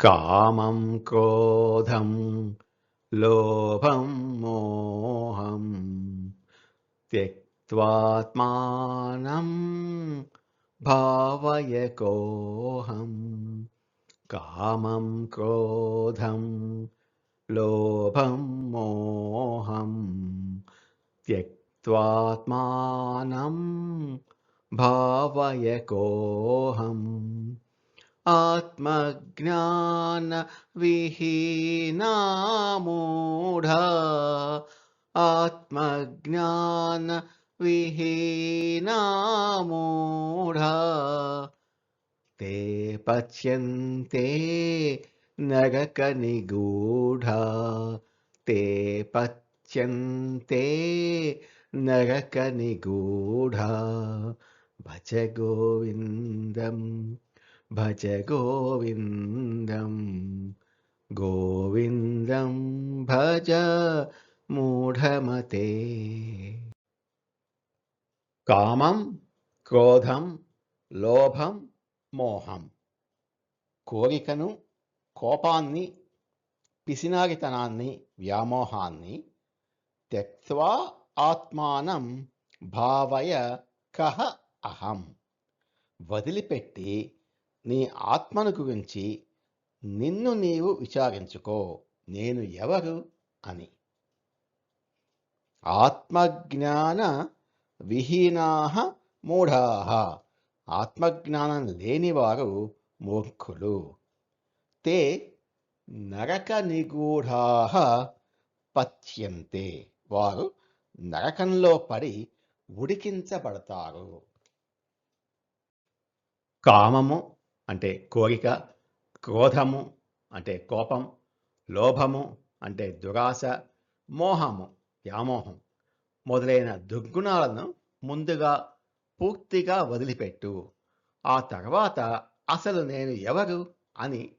కామం క్రోధం లోభం మోహం త్యక్త్వాత్మానం భావయకోహం. కామం క్రోధం లోభం మోహం త్యక్త్వాత్మానం భావయకోహం. ఆత్మజ్ఞాన విహీనా మూఢా ఆత్మజ్ఞాన విహీనా మూఢా తే పచ్యంతే నరక నిగూఢా. తే పచ్యంతే నరక నిగూఢా. భజ గోవిందం భజ గోవిందం గోవిందం భజ మూఢమతే. కామం క్రోధం లోభం మోహం. కోరికను, కోపాన్ని, పిసినారితనాన్ని, వ్యామోహాన్ని త్యక్త్వా ఆత్మానం భావయ కహ అహం. వదిలిపెట్టి నీ ఆత్మను గురించి నిన్ను నీవు విచారించుకో, నేను ఎవరు అని. ఆత్మజ్ఞాన విహీనాః మూఢాః. ఆత్మజ్ఞానం లేనివారు మూర్ఖులు. తే నరక నిగూఢాః పచ్యంతే. వారు నరకంలో పడి ఉడికించబడతారు. కామము అంటే కోరిక, క్రోధము అంటే కోపం, లోభము అంటే దురాశ, మోహము వ్యామోహం మొదలైన దుర్గుణాలను ముందుగా పూర్తిగా వదిలిపెట్టు. ఆ తర్వాత అసలు నేను ఎవరు అని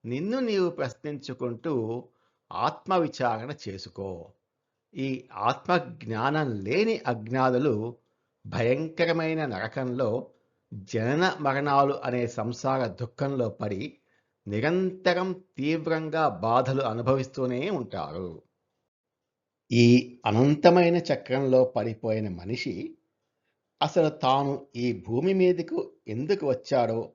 నిన్ను నీవు ప్రశ్నించుకుంటూ ఆత్మవిచారణ చేసుకో. ఈ ఆత్మజ్ఞానం లేని అజ్ఞానులు భయంకరమైన నరకంలో జనన మరణాలు అనే సంసార దుఃఖంలో పడి నిరంతరం తీవ్రంగా బాధలు అనుభవిస్తూనే ఉంటారు. ఈ అనంతమైన చక్రంలో పడిపోయిన మనిషి అసలు తాను ఈ భూమి మీదకు ఎందుకు వచ్చాడో,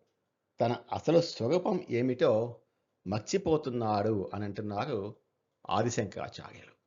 తన అసలు స్వరూపం ఏమిటో మర్చిపోతున్నాడు అని అంటున్నారు ఆదిశంకరాచార్యులు.